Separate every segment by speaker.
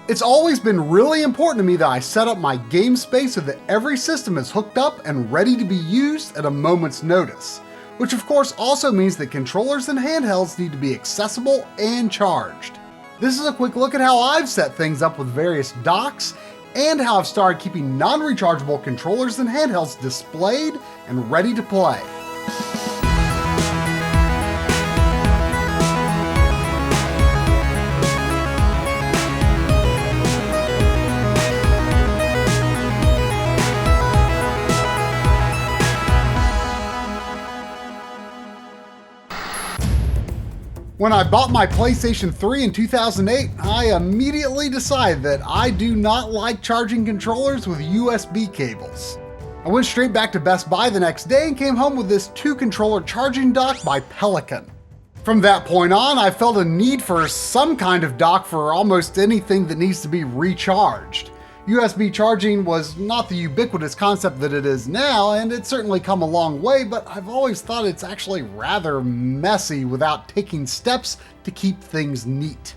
Speaker 1: It's always been really important to me that I set up my game space so that every system is hooked up and ready to be used at a moment's notice, which of course also means that controllers and handhelds need to be accessible and charged. This is a quick look at how I've set things up with various docks and how I've started keeping non-rechargeable controllers and handhelds displayed and ready to play. When I bought my PlayStation 3 in 2008, I immediately decided that I do not like charging controllers with USB cables. I went straight back to Best Buy the next day and came home with this 2-controller charging dock by Pelican. From that point on, I felt a need for some kind of dock for almost anything that needs to be recharged. USB charging was not the ubiquitous concept that it is now, and it's certainly come a long way, but I've always thought it's actually rather messy without taking steps to keep things neat.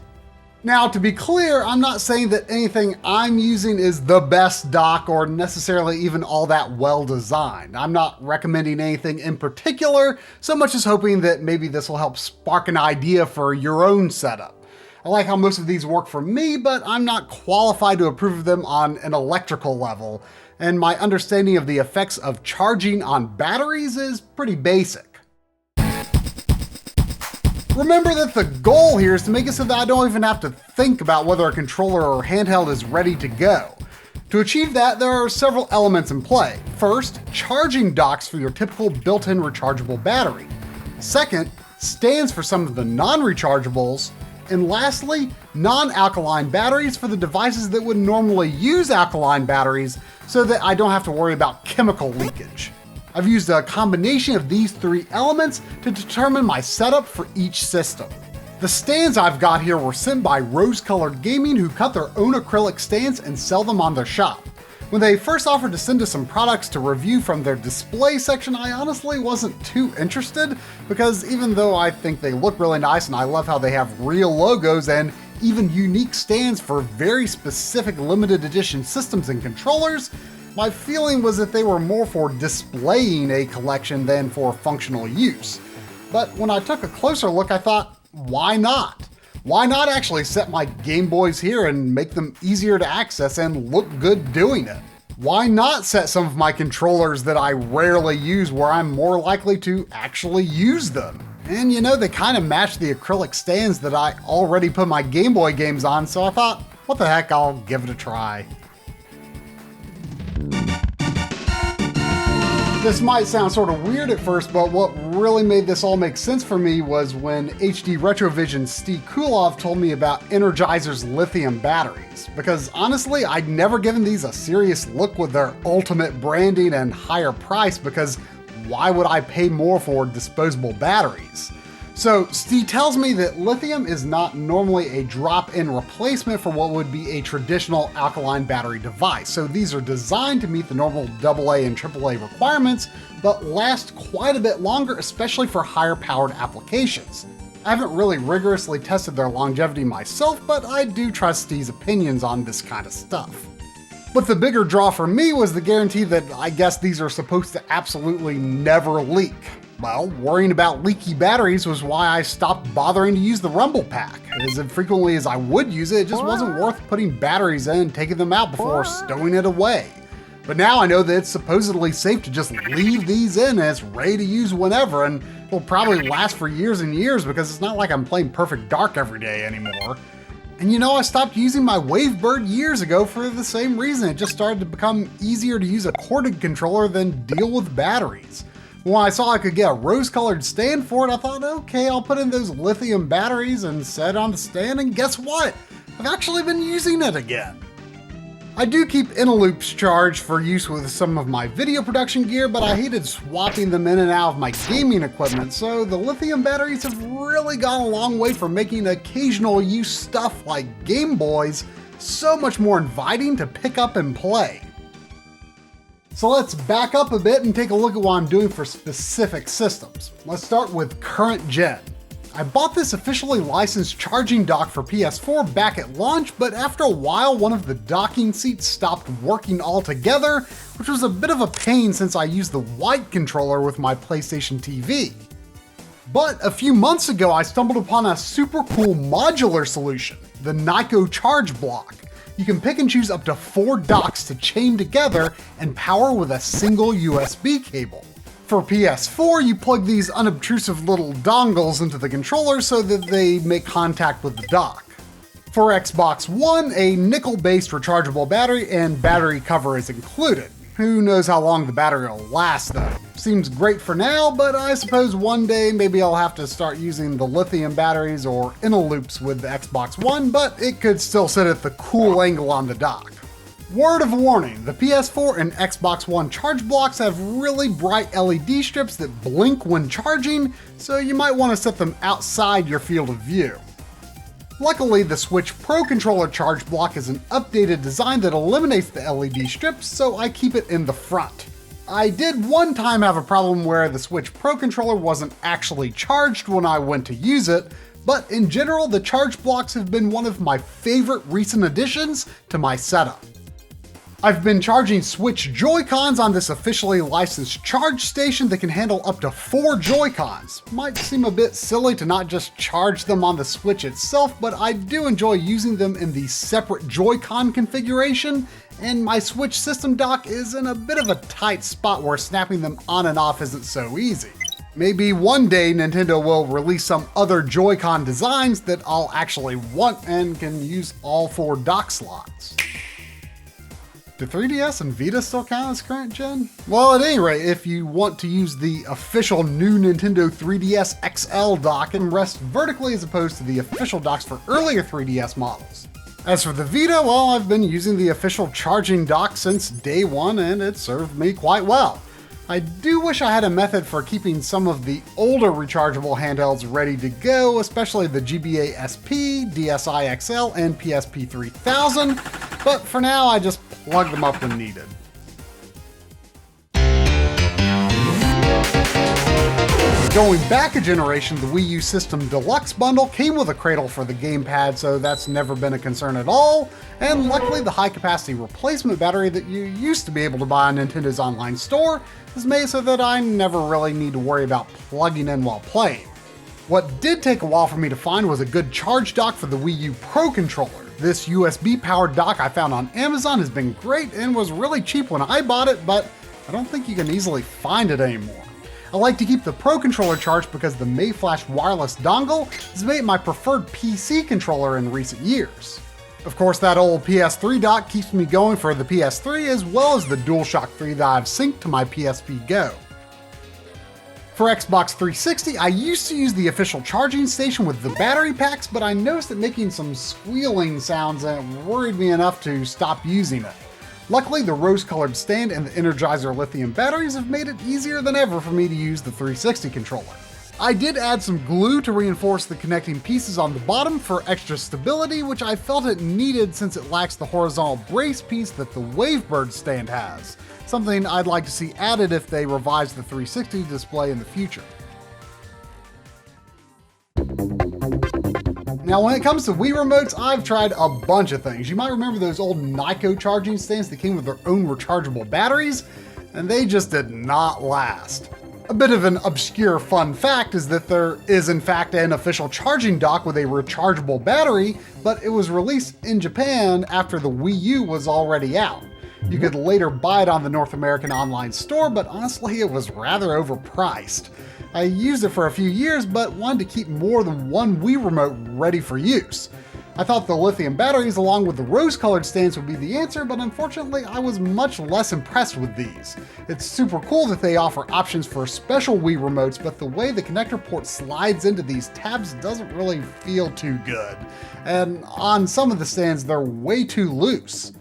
Speaker 1: Now, to be clear, I'm not saying that anything I'm using is the best dock or necessarily even all that well designed. I'm not recommending anything in particular, so much as hoping that maybe this will help spark an idea for your own setup. I like how most of these work for me, but I'm not qualified to approve of them on an electrical level, and my understanding of the effects of charging on batteries is pretty basic. Remember that the goal here is to make it so that I don't even have to think about whether a controller or handheld is ready to go. To achieve that, there are several elements in play. First, charging docks for your typical built-in rechargeable battery. Second, stands for some of the non-rechargeables. And lastly, non-alkaline batteries for the devices that would normally use alkaline batteries so that I don't have to worry about chemical leakage. I've used a combination of these 3 elements to determine my setup for each system. The stands I've got here were sent by Rose Colored Gaming, who cut their own acrylic stands and sell them on their shop. When they first offered to send us some products to review from their display section, I honestly wasn't too interested, because even though I think they look really nice and I love how they have real logos and even unique stands for very specific limited edition systems and controllers, my feeling was that they were more for displaying a collection than for functional use. But when I took a closer look, I thought, why not? Why not actually set my Game Boys here and make them easier to access and look good doing it? Why not set some of my controllers that I rarely use where I'm more likely to actually use them? And you know, they kind of match the acrylic stands that I already put my Game Boy games on, so I thought, what the heck, I'll give it a try. This might sound sort of weird at first, but what really made this all make sense for me was when HD Retrovision's Steve Kulov told me about Energizer's lithium batteries. Because honestly, I'd never given these a serious look with their ultimate branding and higher price, because why would I pay more for disposable batteries? So Steve tells me that lithium is not normally a drop-in replacement for what would be a traditional alkaline battery device. So these are designed to meet the normal AA and AAA requirements, but last quite a bit longer, especially for higher powered applications. I haven't really rigorously tested their longevity myself, but I do trust Steve's opinions on this kind of stuff. But the bigger draw for me was the guarantee that I guess these are supposed to absolutely never leak. Well, worrying about leaky batteries was why I stopped bothering to use the Rumble Pack. As infrequently as I would use it, it just wasn't worth putting batteries in and taking them out before stowing it away. But now I know that it's supposedly safe to just leave these in and it's ready to use whenever, and it'll probably last for years and years because it's not like I'm playing Perfect Dark every day anymore. And you know, I stopped using my WaveBird years ago for the same reason. It just started to become easier to use a corded controller than deal with batteries. When I saw I could get a rose-colored stand for it, I thought, okay, I'll put in those lithium batteries and set it on the stand, and guess what? I've actually been using it again. I do keep Inteloops charged for use with some of my video production gear, but I hated swapping them in and out of my gaming equipment, so the lithium batteries have really gone a long way for making occasional use stuff like Game Boys so much more inviting to pick up and play. So let's back up a bit and take a look at what I'm doing for specific systems. Let's start with current gen. I bought this officially licensed charging dock for PS4 back at launch, but after a while one of the docking seats stopped working altogether, which was a bit of a pain since I use the white controller with my PlayStation TV. But a few months ago I stumbled upon a super cool modular solution, the Nyko charge block. You can pick and choose up to 4 docks to chain together and power with a single USB cable. For PS4, you plug these unobtrusive little dongles into the controller so that they make contact with the dock. For Xbox One, a nickel-based rechargeable battery and battery cover is included. Who knows how long the battery will last though. Seems great for now, but I suppose one day maybe I'll have to start using the lithium batteries or Inteloops with the Xbox One, but it could still sit at the cool angle on the dock. Word of warning, the PS4 and Xbox One charge blocks have really bright LED strips that blink when charging, so you might want to set them outside your field of view. Luckily, the Switch Pro controller charge block is an updated design that eliminates the LED strips, so I keep it in the front. I did one time have a problem where the Switch Pro controller wasn't actually charged when I went to use it, but in general, the charge blocks have been one of my favorite recent additions to my setup. I've been charging Switch Joy-Cons on this officially licensed charge station that can handle up to 4 Joy-Cons. Might seem a bit silly to not just charge them on the Switch itself, but I do enjoy using them in the separate Joy-Con configuration, and my Switch system dock is in a bit of a tight spot where snapping them on and off isn't so easy. Maybe one day Nintendo will release some other Joy-Con designs that I'll actually want and can use all 4 dock slots. Do 3DS and Vita still count as current gen? Well, at any rate, if you want to use the official new Nintendo 3DS XL dock, it rests vertically as opposed to the official docks for earlier 3DS models. As for the Vita, well, I've been using the official charging dock since day one and it served me quite well. I do wish I had a method for keeping some of the older rechargeable handhelds ready to go, especially the GBA SP, DSi XL, and PSP 3000, but for now I just plug them up when needed. Going back a generation, the Wii U System Deluxe bundle came with a cradle for the gamepad, so that's never been a concern at all, and luckily the high-capacity replacement battery that you used to be able to buy on Nintendo's online store is made so that I never really need to worry about plugging in while playing. What did take a while for me to find was a good charge dock for the Wii U Pro controller. This USB-powered dock I found on Amazon has been great and was really cheap when I bought it, but I don't think you can easily find it anymore. I like to keep the Pro controller charged because the Mayflash wireless dongle has made my preferred PC controller in recent years. Of course, that old PS3 dock keeps me going for the PS3 as well as the DualShock 3 that I've synced to my PSP Go. For Xbox 360, I used to use the official charging station with the battery packs, but I noticed it making some squealing sounds and it worried me enough to stop using it. Luckily, the rose-colored stand and the Energizer lithium batteries have made it easier than ever for me to use the 360 controller. I did add some glue to reinforce the connecting pieces on the bottom for extra stability, which I felt it needed since it lacks the horizontal brace piece that the WaveBird stand has, something I'd like to see added if they revise the 360 display in the future. Now, when it comes to Wii Remotes, I've tried a bunch of things. You might remember those old Nyko charging stands that came with their own rechargeable batteries, and they just did not last. A bit of an obscure fun fact is that there is in fact an official charging dock with a rechargeable battery, but it was released in Japan after the Wii U was already out. You could later buy it on the North American online store, but honestly it was rather overpriced. I used it for a few years, but wanted to keep more than one Wii Remote ready for use. I thought the lithium batteries along with the rose-colored stands would be the answer, but unfortunately I was much less impressed with these. It's super cool that they offer options for special Wii Remotes, but the way the connector port slides into these tabs doesn't really feel too good. And on some of the stands, they're way too loose.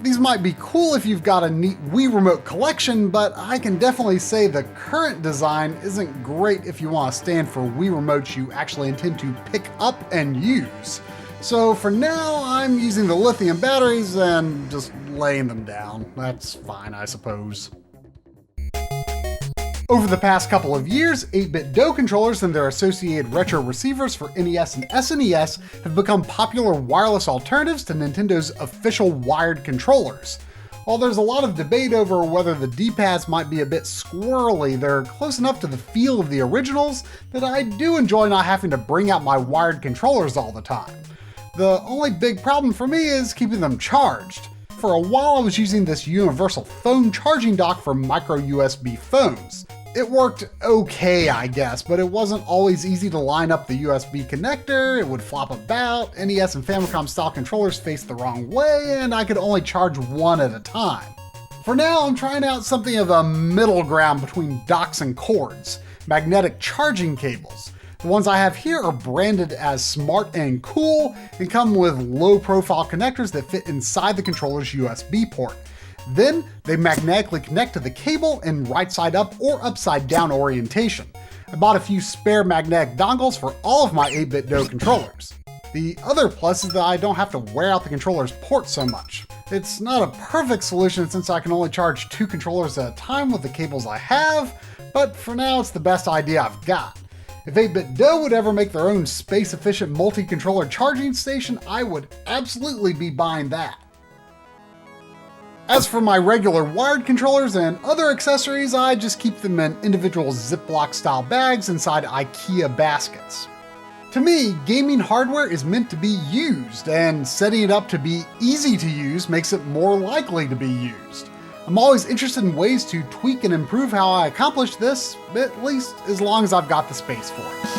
Speaker 1: These might be cool if you've got a neat Wii Remote collection, but I can definitely say the current design isn't great if you want to stand for Wii Remotes you actually intend to pick up and use. So for now, I'm using the lithium batteries and just laying them down. That's fine, I suppose. Over the past couple of years, 8-bit DO controllers and their associated retro receivers for NES and SNES have become popular wireless alternatives to Nintendo's official wired controllers. While there's a lot of debate over whether the D-pads might be a bit squirrely, they're close enough to the feel of the originals that I do enjoy not having to bring out my wired controllers all the time. The only big problem for me is keeping them charged. For a while I was using this universal phone charging dock for micro USB phones. It worked okay, I guess, but it wasn't always easy to line up the USB connector, it would flop about, NES and Famicom style controllers faced the wrong way, and I could only charge one at a time. For now, I'm trying out something of a middle ground between docks and cords, magnetic charging cables. The ones I have here are branded as smart and cool and come with low profile connectors that fit inside the controller's USB port. Then they magnetically connect to the cable in right side up or upside down orientation. I bought a few spare magnetic dongles for all of my 8-bit DO controllers. The other plus is that I don't have to wear out the controller's port so much. It's not a perfect solution since I can only charge 2 controllers at a time with the cables I have, but for now it's the best idea I've got. If 8-bit DO would ever make their own space-efficient multi-controller charging station, I would absolutely be buying that. As for my regular wired controllers and other accessories, I just keep them in individual Ziploc style bags inside IKEA baskets. To me, gaming hardware is meant to be used, and setting it up to be easy to use makes it more likely to be used. I'm always interested in ways to tweak and improve how I accomplish this, at least as long as I've got the space for it.